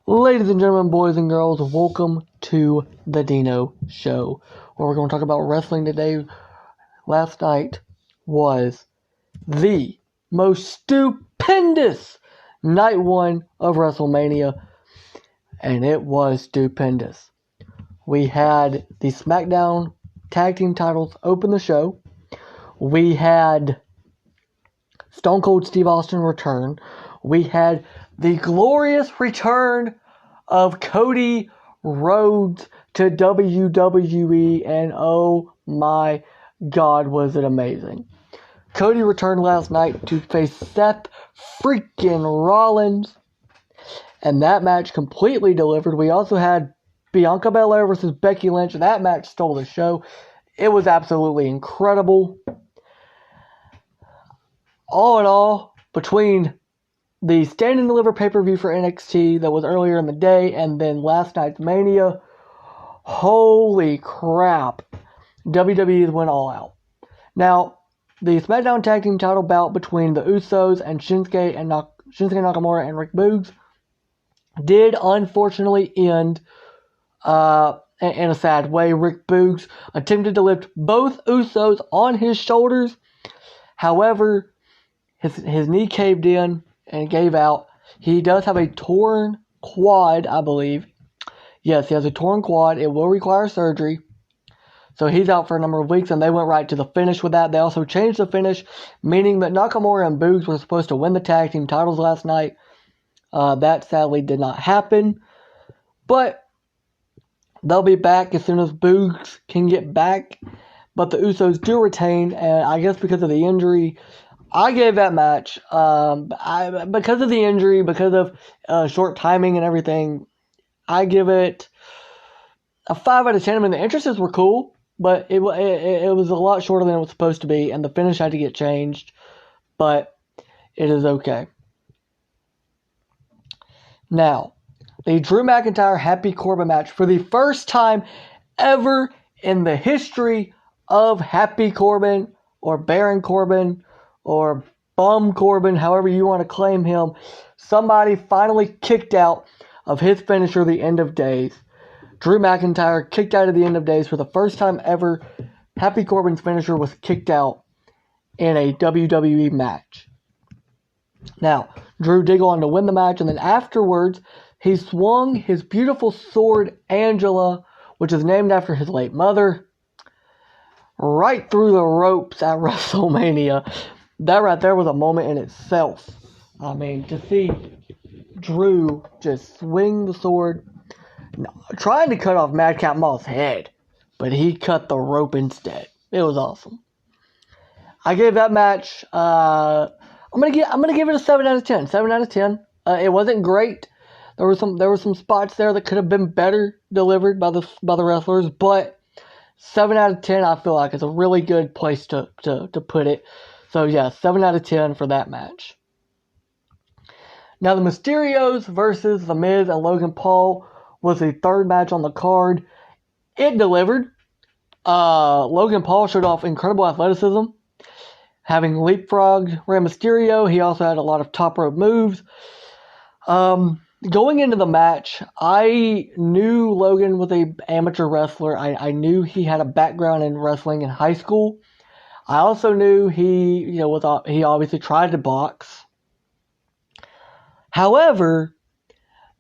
Ladies and gentlemen, boys and girls, welcome to the Dino Show, where we're going to talk about wrestling today. Last night was the most stupendous night one of WrestleMania, and it was stupendous. We had the Smackdown tag team titles open the show. We had Stone Cold Steve Austin return. We had the glorious return of Cody Rhodes to WWE, and oh my God, was it amazing. Cody returned last night to face Seth freaking Rollins, and that match completely delivered. We also had Bianca Bellaire versus Becky Lynch. That match stole the show. It was absolutely incredible. All in all, between the Stand and Deliver pay-per-view for NXT that was earlier in the day and then last night's Mania, holy crap, WWE went all out. Now, the SmackDown Tag Team title bout between the Usos and Shinsuke Nakamura and Rick Boogs did unfortunately end in a sad way. Rick Boogs attempted to lift both Usos on his shoulders. However, his knee caved in and gave out. He does have a torn quad, I believe. Yes, he has a torn quad. It will require surgery. So he's out for a number of weeks, and they went right to the finish with that. They also changed the finish, meaning that Nakamura and Boogs were supposed to win the tag team titles last night. That sadly did not happen. But they'll be back as soon as Boogs can get back. But the Usos do retain, and I guess because of the injury, I gave that match, because of the injury, because of short timing and everything, I give it a 5 out of 10. I mean, the entrances were cool, but it was a lot shorter than it was supposed to be, and the finish had to get changed, but it is okay. Now, the Drew McIntyre Happy Corbin match, for the first time ever in the history of Happy Corbin, or Baron Corbin, or Bum Corbin, however you want to claim him, somebody finally kicked out of his finisher, the End of Days. Drew McIntyre kicked out of the End of Days for the first time ever. Happy Corbin's finisher was kicked out in a WWE match. Now, Drew did go on to win the match, and then afterwards, he swung his beautiful sword, Angela, which is named after his late mother, right through the ropes at WrestleMania. That right there was a moment in itself. I mean, to see Drew just swing the sword, trying to cut off Madcap Moss's head, but he cut the rope instead. It was awesome. I gave that match, I'm gonna give it a 7 out of 10. 7 out of 10. It wasn't great. There were some spots there that could have been better delivered by the wrestlers, but 7 out of 10 I feel like is a really good place to put it. So yeah, 7 out of 10 for that match. Now the Mysterios versus The Miz and Logan Paul was the third match on the card. It delivered. Logan Paul showed off incredible athleticism, having leapfrogged Rey Mysterio. He also had a lot of top rope moves. Going into the match, I knew Logan was an amateur wrestler. I knew he had a background in wrestling in high school. I also knew he obviously tried to box. However,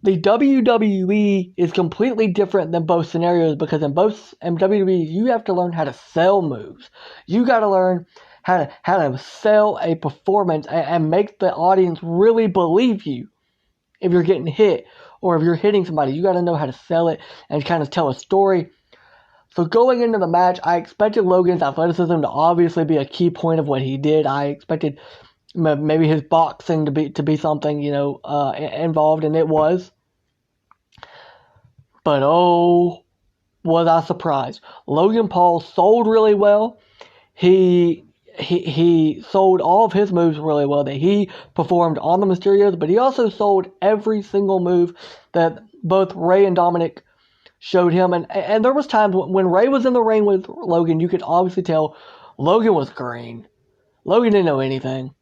the WWE is completely different than both scenarios, because in WWE you have to learn how to sell moves. You got to learn how to sell a performance and make the audience really believe you. If you're getting hit or if you're hitting somebody, you got to know how to sell it and kind of tell a story. So going into the match, I expected Logan's athleticism to obviously be a key point of what he did. I expected maybe his boxing to be something, involved, and it was. But oh, was I surprised. Logan Paul sold really well. He sold all of his moves really well that he performed on the Mysterios, but he also sold every single move that both Rey and Dominic showed him. And there was times when Rey was in the ring with Logan, you could obviously tell Logan was green. Logan didn't know anything.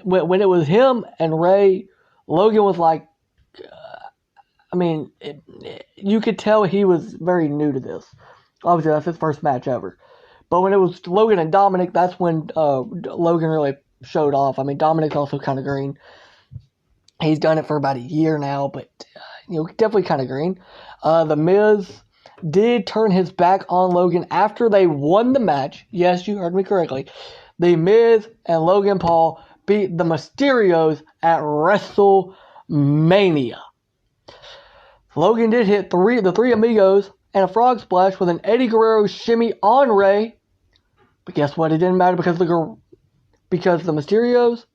When it was him and Rey, Logan was like, I mean, you could tell he was very new to this. Obviously, that's his first match ever. But when it was Logan and Dominic, that's when Logan really showed off. I mean, Dominic's also kind of green. He's done it for about a year now, but definitely kind of green. The Miz did turn his back on Logan after they won the match. Yes, you heard me correctly. The Miz and Logan Paul beat the Mysterios at WrestleMania. Logan did hit the three amigos and a frog splash with an Eddie Guerrero shimmy on Rey. But guess what? It didn't matter because the Mysterios,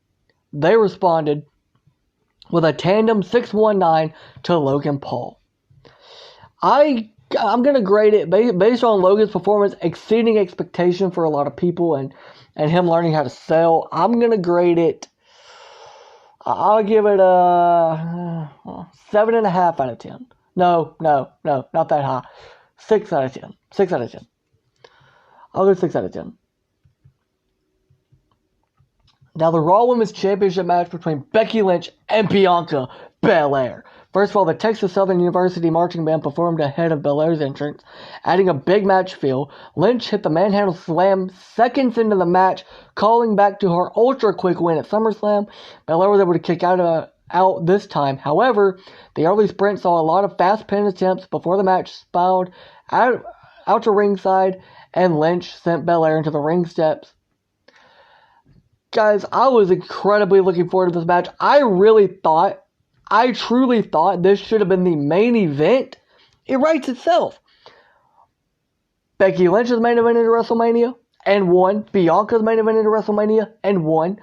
they responded with a tandem 619 to Logan Paul. I'm going to grade it based on Logan's performance exceeding expectation for a lot of people and him learning how to sell. I'm going to grade it. I'll give it a 7.5 out of 10. No, not that high. 6 out of 10. 6 out of 10. I'll go 6 out of 10. Now, the Raw Women's Championship match between Becky Lynch and Bianca Belair. First of all, the Texas Southern University marching band performed ahead of Belaire's entrance, adding a big match feel. Lynch hit the manhandle slam seconds into the match, calling back to her ultra-quick win at SummerSlam. Belair was able to kick out this time. However, the early sprint saw a lot of fast pin attempts before the match spiraled out to ringside, and Lynch sent Belair into the ring steps. Guys, I was incredibly looking forward to this match. I truly thought this should have been the main event. It writes itself. Becky Lynch's main event into WrestleMania and won. Bianca's main event into WrestleMania and won.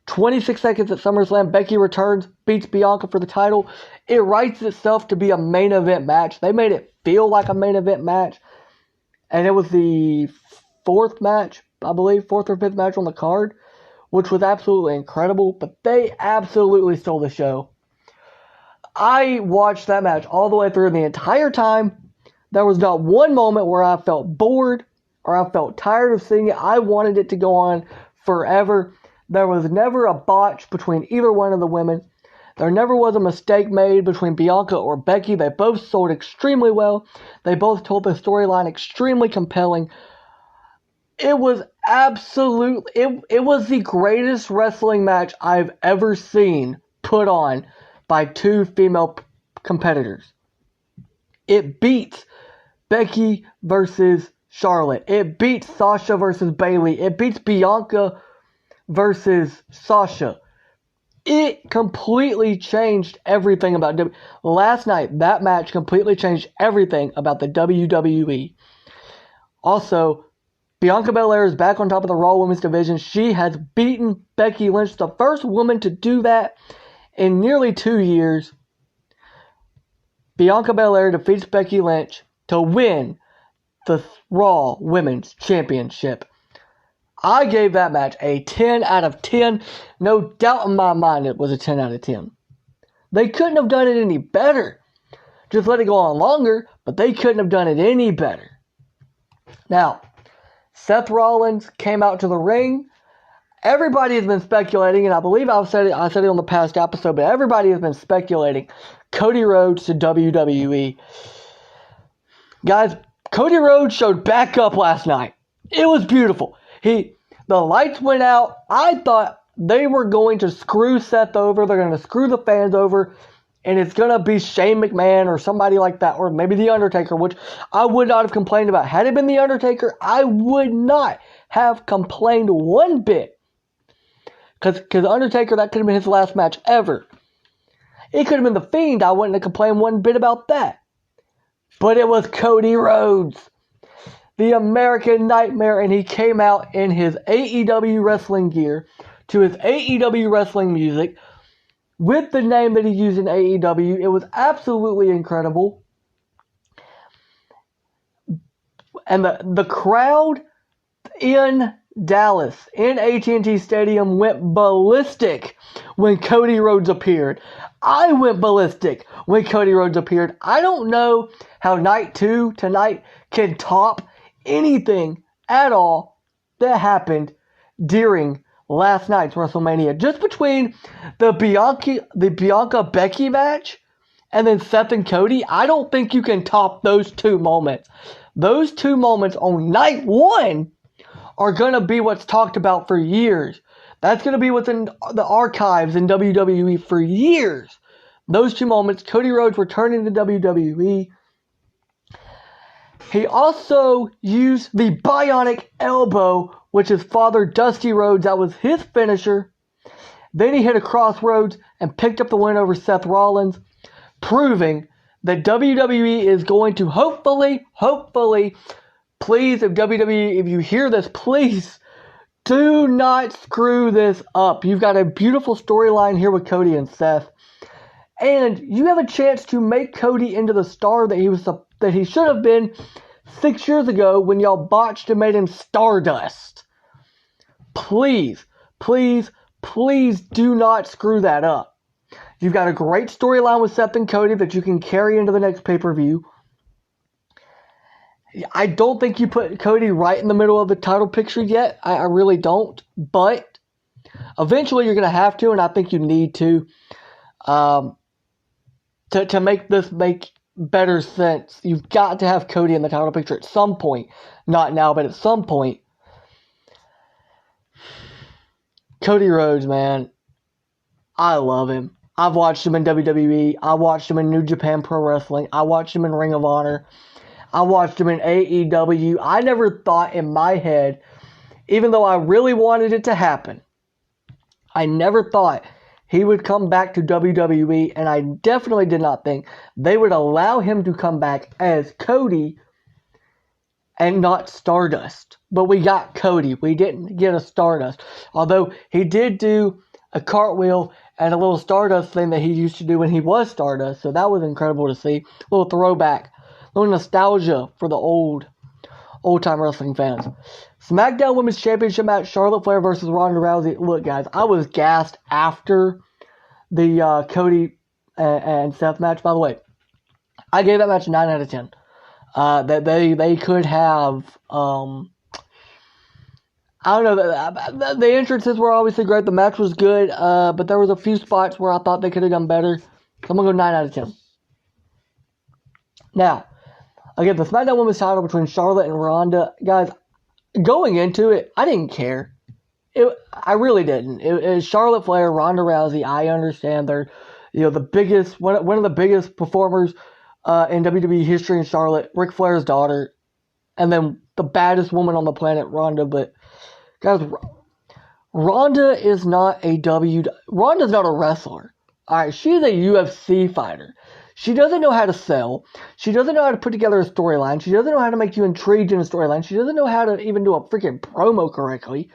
26 seconds at SummerSlam, Becky returns, beats Bianca for the title. It writes itself to be a main event match. They made it feel like a main event match. And it was the fourth match, I believe, fourth or fifth match on the card, which was absolutely incredible. But they absolutely stole the show. I watched that match all the way through the entire time. There was not one moment where I felt bored or I felt tired of seeing it. I wanted it to go on forever. There was never a botch between either one of the women. There never was a mistake made between Bianca or Becky. They both sold extremely well. They both told the storyline extremely compelling. It was it was the greatest wrestling match I've ever seen put on by two female competitors. It beats Becky versus Charlotte. It beats Sasha versus Bayley. It beats Bianca versus Sasha. It completely changed everything about last night. That match completely changed everything about the WWE. Also, Bianca Belair is back on top of the Raw Women's division. She has beaten Becky Lynch, the first woman to do that in nearly 2 years. Bianca Belair defeats Becky Lynch to win the Raw Women's Championship. I gave that match a 10 out of 10. No doubt in my mind it was a 10 out of 10. They couldn't have done it any better. Just let it go on longer, but they couldn't have done it any better. Now, Seth Rollins came out to the ring. Everybody has been speculating, and I believe I said it on the past episode, but everybody has been speculating Cody Rhodes to WWE. Guys, Cody Rhodes showed back up last night. It was beautiful. The lights went out. I thought they were going to screw Seth over. They're going to screw the fans over. And it's going to be Shane McMahon or somebody like that. Or maybe The Undertaker, which I would not have complained about. Had it been The Undertaker, I would not have complained one bit. Because The Undertaker, that could have been his last match ever. It could have been The Fiend. I wouldn't have complained one bit about that. But it was Cody Rhodes, the American Nightmare, and he came out in his AEW wrestling gear to his AEW wrestling music with the name that he used in AEW. It was absolutely incredible. And the crowd in Dallas, in AT&T Stadium, went ballistic when Cody Rhodes appeared. I went ballistic when Cody Rhodes appeared. I don't know how night 2 tonight can top anything at all that happened during last night's WrestleMania. Just between the Bianca Becky match and then Seth and Cody, I don't think you can top those two moments. Those two moments on night one are going to be what's talked about for years. That's going to be what's in the archives in WWE for years. Those two moments, Cody Rhodes returning to WWE. He also used the bionic elbow, which his father, Dusty Rhodes, that was his finisher. Then he hit a crossroads and picked up the win over Seth Rollins, proving that WWE is going to hopefully, please, if WWE, if you hear this, please do not screw this up. You've got a beautiful storyline here with Cody and Seth. And you have a chance to make Cody into the star that he should have been 6 years ago when y'all botched and made him Stardust. Please do not screw that up. You've got a great storyline with Seth and Cody that you can carry into the next pay-per-view. I don't think you put Cody right in the middle of the title picture yet. I really don't. But eventually you're going to have to, and I think you need to make this make better sense. You've got to have Cody in the title picture at some point. Not now, but at some point. Cody Rhodes, man. I love him. I've watched him in WWE. I watched him in New Japan Pro Wrestling. I watched him in Ring of Honor. I watched him in AEW. I never thought in my head, even though I really wanted it to happen, I never thought he would come back to WWE, and I definitely did not think they would allow him to come back as Cody and not Stardust. But we got Cody. We didn't get a Stardust. Although he did do a cartwheel and a little Stardust thing that he used to do when he was Stardust. So that was incredible to see. A little throwback. A little nostalgia for the old-time wrestling fans. Smackdown Women's Championship match, Charlotte Flair versus Ronda Rousey. Look, guys, I was gassed after the Cody and Seth match. By the way, I gave that match a 9 out of 10. That they could have, I don't know, the entrances were obviously great. The match was good, but there was a few spots where I thought they could have done better. So I'm going to go 9 out of 10. Now, again, the SmackDown Women's title between Charlotte and Ronda, guys, going into it, I didn't care. I really didn't. It was Charlotte Flair, Ronda Rousey. I understand they're, the biggest, one of the biggest performers in WWE history in Charlotte, Ric Flair's daughter, and then the baddest woman on the planet, Ronda. But guys, Ronda is not Ronda's not a wrestler. All right, she's a UFC fighter. She doesn't know how to sell. She doesn't know how to put together a storyline. She doesn't know how to make you intrigued in a storyline. She doesn't know how to even do a freaking promo correctly.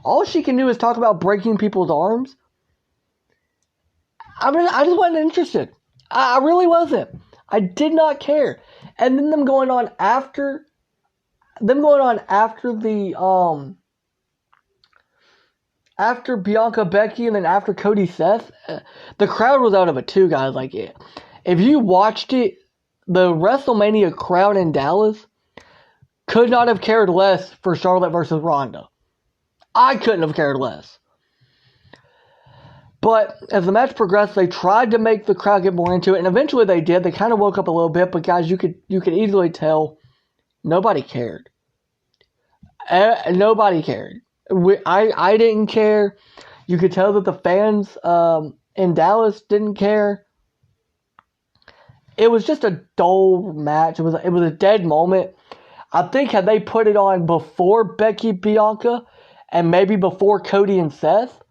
All she can do is talk about breaking people's arms. I just wasn't interested. I really wasn't. I did not care. And then them going on after after Bianca, Becky, and then after Cody, Seth, the crowd was out of it too, guys. Like, if you watched it, the WrestleMania crowd in Dallas could not have cared less for Charlotte versus Ronda. I couldn't have cared less. But as the match progressed, they tried to make the crowd get more into it, and eventually they did. They kind of woke up a little bit, but guys, you could easily tell nobody cared. Nobody cared. I didn't care. You could tell that the fans in Dallas didn't care. It was just a dull match. It was a dead moment. I think had they put it on before Becky, Bianca, and maybe before Cody and Seth,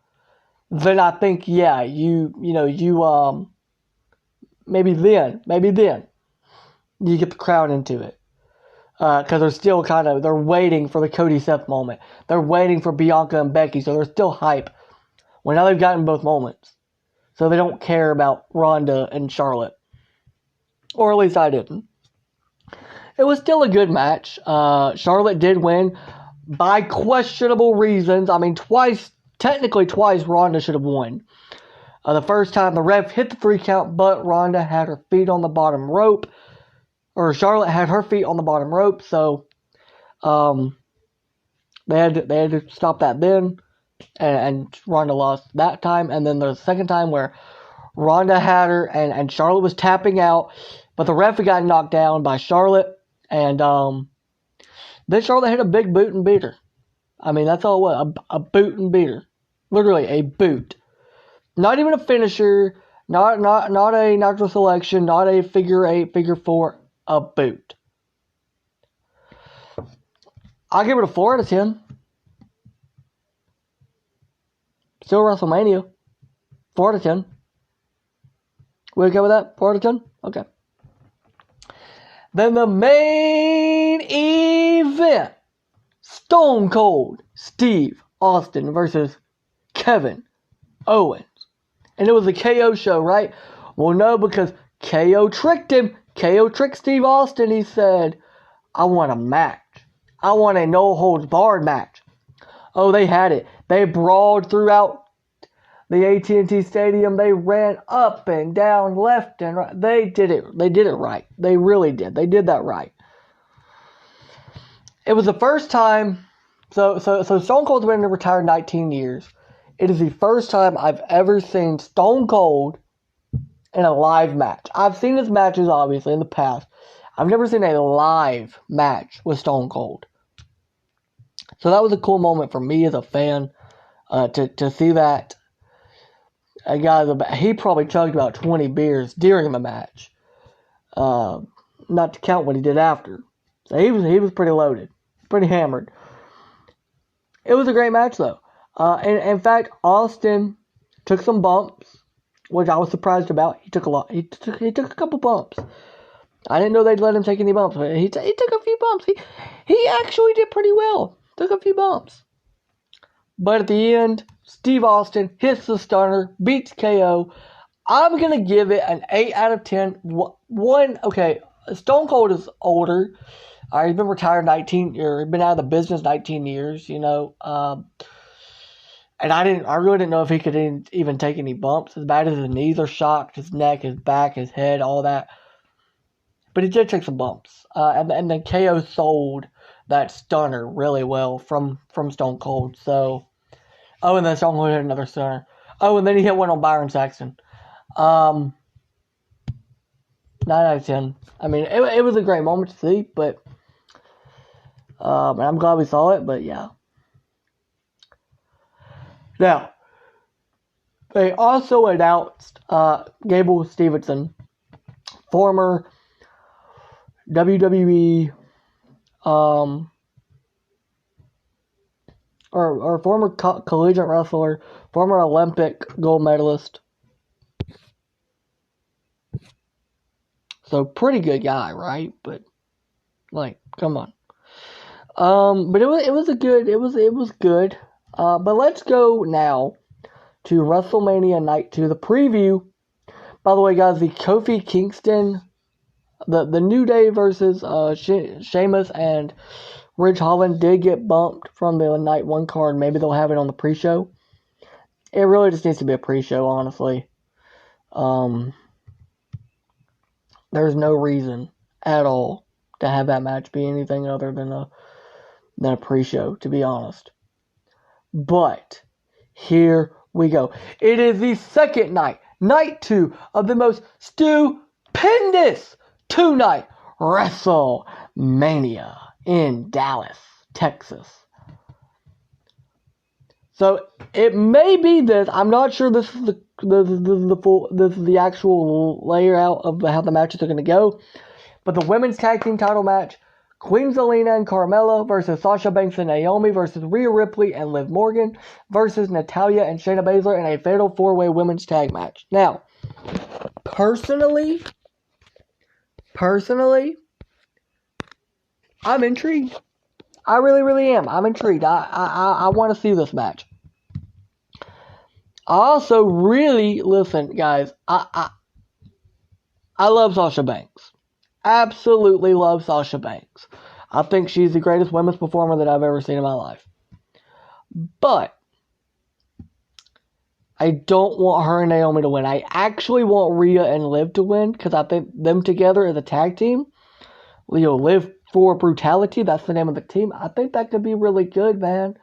then I think, yeah, maybe then you get the crowd into it. Because they're still they're waiting for the Cody Seth moment. They're waiting for Bianca and Becky, so they're still hype. Well, now they've gotten both moments. So they don't care about Ronda and Charlotte. Or at least I didn't. It was still a good match. Charlotte did win by questionable reasons. I mean, technically twice Ronda should have won. The first time the ref hit the 3 count, but Ronda had her feet on the bottom rope. Or Charlotte had her feet on the bottom rope, so they had to stop that then, and Ronda lost that time. And then the second time where Ronda had her, and Charlotte was tapping out, but the ref got knocked down by Charlotte, and then Charlotte hit a big boot and beat her. I mean, that's all it was, a boot and beat her. Literally, a boot. Not even a finisher, not a natural selection, not a figure 8, figure 4, a boot. I'll give it a 4 out of 10. Still WrestleMania. 4 out of 10. We okay with that? 4 out of 10? Okay. Then the main event. Stone Cold Steve Austin versus Kevin Owens. And it was a KO show, right? Well, no, because KO tricked him. KO tricked Steve Austin. He said, I want a match. I want a no-holds-barred match. Oh, they had it. They brawled throughout the AT&T Stadium. They ran up and down, left and right. They did it. They did it right. They really did. They did that right. It was the first time. So Stone Cold's been retired 19 years. It is the first time I've ever seen Stone Cold in a live match. I've seen his matches, obviously, in the past. I've never seen a live match with Stone Cold. So that was a cool moment for me as a fan to see that. He probably chugged about 20 beers during the match. Not to count what he did after. So he was pretty loaded. Pretty hammered. It was a great match, though. And in fact, Austin took some bumps, which I was surprised about. He took a lot. He took a couple bumps. I didn't know they'd let him take any bumps, but he took a few bumps. He actually did pretty well. Took a few bumps. But at the end, Steve Austin hits the stunner, beats KO. I'm going to give it an 8 out of 10. Okay, Stone Cold is older. He's been retired 19 years. He's been out of the business 19 years, you know. And I really didn't know if he could even take any bumps. As bad as his knees are shocked, his neck, his back, his head, all that. But he did take some bumps. And then KO sold that stunner really well from Stone Cold. So, and then Stone Cold hit another stunner. And then he hit one on Byron Saxton. 9 out of 10. I mean, it was a great moment to see, but and I'm glad we saw it, but yeah. Now, they also announced Gable Stevenson, former WWE or former collegiate wrestler, former Olympic gold medalist. So pretty good guy, right? But like, come on. But it was good. But let's go now to WrestleMania Night 2, the preview. By the way, guys, the Kofi Kingston, the New Day versus Sheamus and Ridge Holland did get bumped from the Night 1 card. Maybe they'll have it on the pre-show. It really just needs to be a pre-show, honestly. There's no reason at all to have that match be anything other than a pre-show, to be honest. But here we go. It is the second night, Night 2 of the most stupendous two-night WrestleMania in Dallas, Texas. So it may be this. I'm not sure this is the actual layout of how the matches are going to go. But the women's tag team title match, Queen Zelina and Carmella versus Sasha Banks and Naomi versus Rhea Ripley and Liv Morgan versus Natalya and Shayna Baszler in a fatal 4-way women's tag match. Now, personally, I'm intrigued. I really, really am. I'm intrigued. I want to see this match. I also really, listen, guys, I love Sasha Banks. Absolutely love Sasha Banks. I think she's the greatest women's performer that I've ever seen in my life. But I don't want her and Naomi to win. I actually want Rhea and Liv to win because I think them together as a tag team, Liv for Brutality, that's the name of the team. I think that could be really good, man.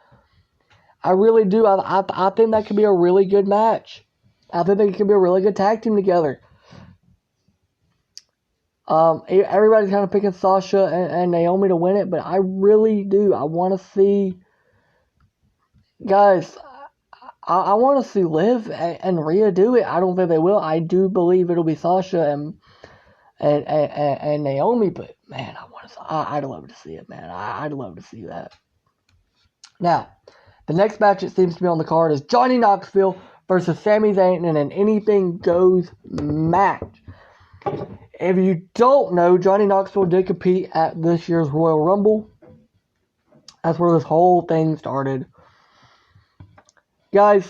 I really do. I think that could be a really good match. I think they can be a really good tag team together. Everybody's kind of picking Sasha and Naomi to win it, but I really do. I want to see, guys, I want to see Liv and Rhea do it. I don't think they will. I do believe it'll be Sasha and Naomi, but man, I'd love to see it, man. I'd love to see that. Now, the next match it seems to be on the card is Johnny Knoxville versus Sami Zayn in an anything goes match. If you don't know, Johnny Knoxville did compete at this year's Royal Rumble. That's where this whole thing started. Guys,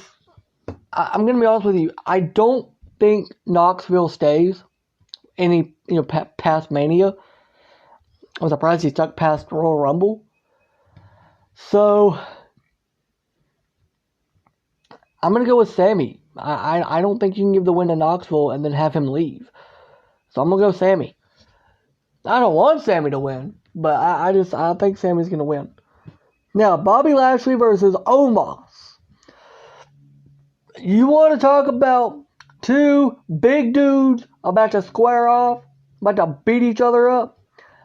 I'm going to be honest with you. I don't think Knoxville stays any, past Mania. I'm surprised he stuck past Royal Rumble. So, I'm going to go with Sami. I don't think you can give the win to Knoxville and then have him leave. So I'm going to go Sami. I don't want Sami to win, but I think Sami's going to win. Now, Bobby Lashley versus Omos. You want to talk about two big dudes about to square off, about to beat each other up?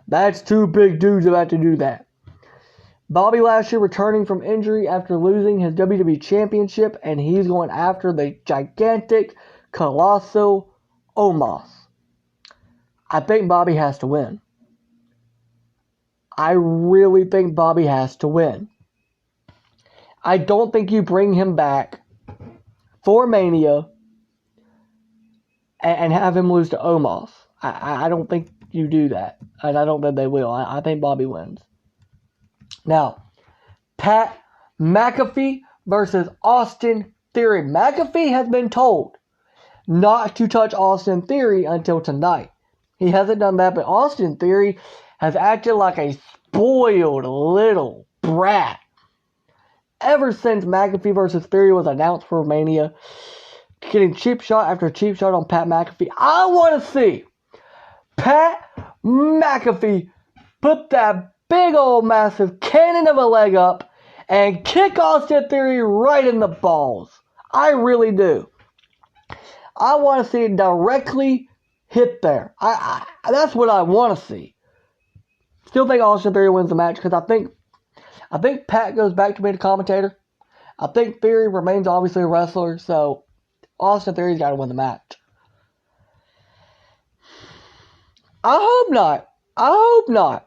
That's two big dudes about to do that. Bobby Lashley returning from injury after losing his WWE Championship, and he's going after the gigantic, colossal Omos. I think Bobby has to win. I really think Bobby has to win. I don't think you bring him back for Mania and have him lose to Omos. I don't think you do that. And I don't think they will. I think Bobby wins. Now, Pat McAfee versus Austin Theory. McAfee has been told not to touch Austin Theory until tonight. He hasn't done that, but Austin Theory has acted like a spoiled little brat ever since McAfee versus Theory was announced for Mania. Getting cheap shot after cheap shot on Pat McAfee. I want to see Pat McAfee put that big old massive cannon of a leg up and kick Austin Theory right in the balls. I really do. I want to see it directly hit there. That's what I want to see. Still think Austin Theory wins the match because I think Pat goes back to being a commentator. I think Theory remains obviously a wrestler, so Austin Theory's got to win the match. I hope not. I hope not.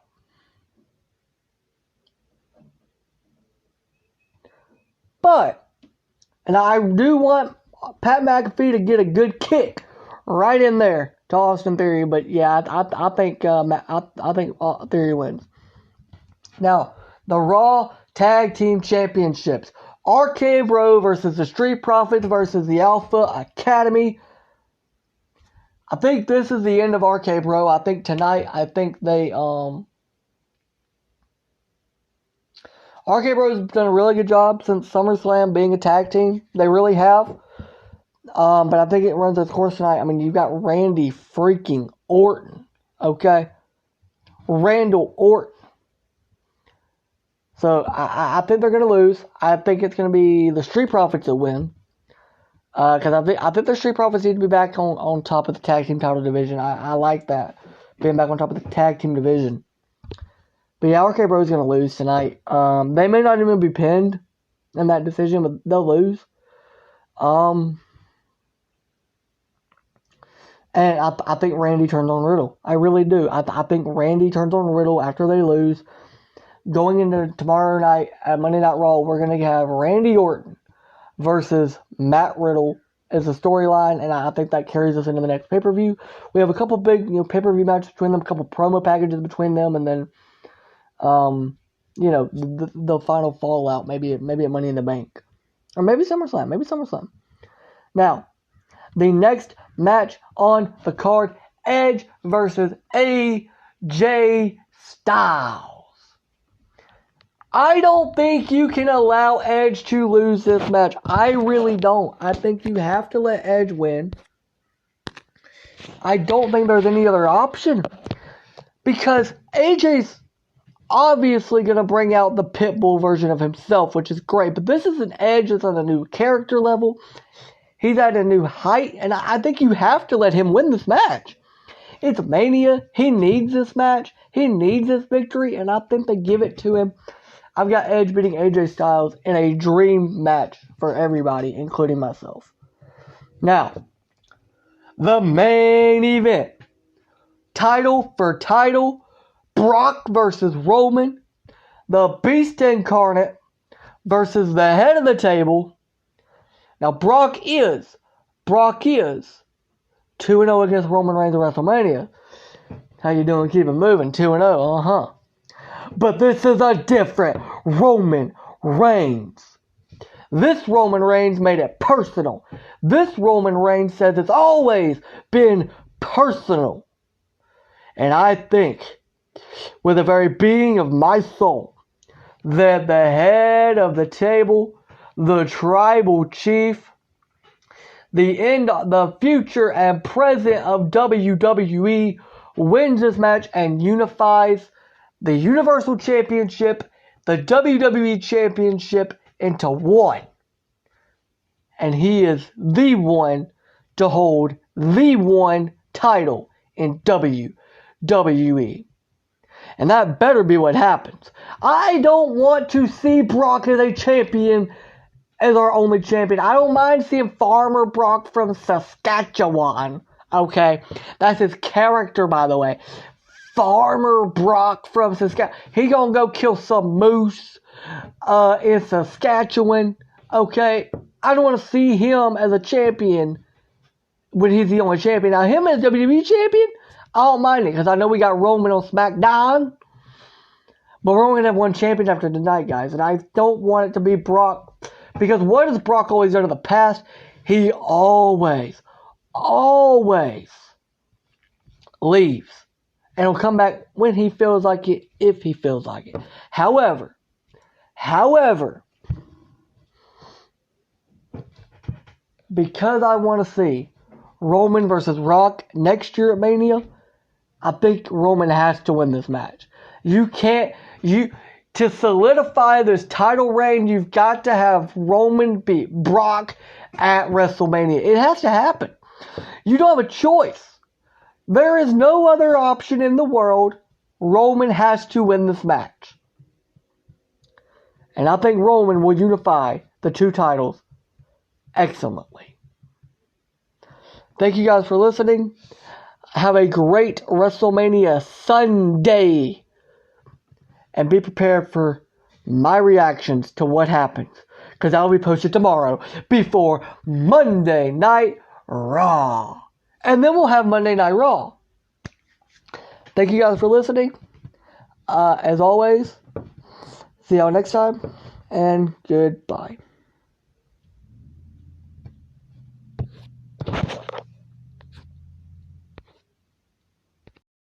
But, and I do want Pat McAfee to get a good kick right in there to Austin Theory. But yeah, I think Theory wins. Now, the Raw Tag Team Championships. RK Bro versus the Street Profits versus the Alpha Academy. I think this is the end of RK Bro. I think tonight, they RK Bro's done a really good job since SummerSlam being a tag team. They really have. But I think it runs its course tonight. I mean, you've got Randy freaking Orton. Okay? Randall Orton. So, I think they're going to lose. I think it's going to be the Street Profits that win. Because I think the Street Profits need to be back on top of the tag team title division. I like that. Being back on top of the tag team division. But yeah, RK Bro's going to lose tonight. They may not even be pinned in that decision, but they'll lose. And I think Randy turns on Riddle. I really do. I think Randy turns on Riddle after they lose. Going into tomorrow night at Monday Night Raw, we're going to have Randy Orton versus Matt Riddle as a storyline, and I think that carries us into the next pay-per-view. We have a couple big pay-per-view matches between them, a couple promo packages between them, and then the final fallout, maybe at Money in the Bank. Or maybe SummerSlam. Now, the next match on the card, Edge versus AJ Styles. I don't think you can allow Edge to lose this match. I really don't. I think you have to let Edge win. I don't think there's any other option. Because AJ's obviously going to bring out the Pitbull version of himself, which is great. But this is an Edge that's on a new character level. He's at a new height, and I think you have to let him win this match. It's Mania. He needs this match. He needs this victory, and I think they give it to him. I've got Edge beating AJ Styles in a dream match for everybody, including myself. Now, the main event. Title for title. Brock versus Roman. The Beast Incarnate versus the head of the table. Now, Brock is 2-0 against Roman Reigns at WrestleMania. How you doing? Keep it moving. 2-0. But this is a different Roman Reigns. This Roman Reigns made it personal. This Roman Reigns says it's always been personal. And I think, with the very being of my soul, that the head of the table, the tribal chief, the future and present of WWE wins this match and unifies the Universal Championship, the WWE Championship into one. And he is the one to hold the one title in WWE. And that better be what happens. I don't want to see Brock as a champion, as our only champion. I don't mind seeing Farmer Brock from Saskatchewan. Okay? That's his character, by the way. Farmer Brock from Saskatchewan. He gonna go kill some moose in Saskatchewan. Okay? I don't want to see him as a champion when he's the only champion. Now, him as WWE champion, I don't mind it, because I know we got Roman on Smackdown. But we're only going to have one champion after tonight, guys. And I don't want it to be Brock. Because what has Brock always done in the past? He always leaves. And he'll come back when he feels like it, if he feels like it. However, because I want to see Roman versus Rock next year at Mania, I think Roman has to win this match. To solidify this title reign, you've got to have Roman beat Brock at WrestleMania. It has to happen. You don't have a choice. There is no other option in the world. Roman has to win this match. And I think Roman will unify the two titles excellently. Thank you guys for listening. Have a great WrestleMania Sunday. And be prepared for my reactions to what happens. Because I'll be posted tomorrow before Monday Night Raw. And then we'll have Monday Night Raw. Thank you guys for listening. As always, see y'all next time. And goodbye.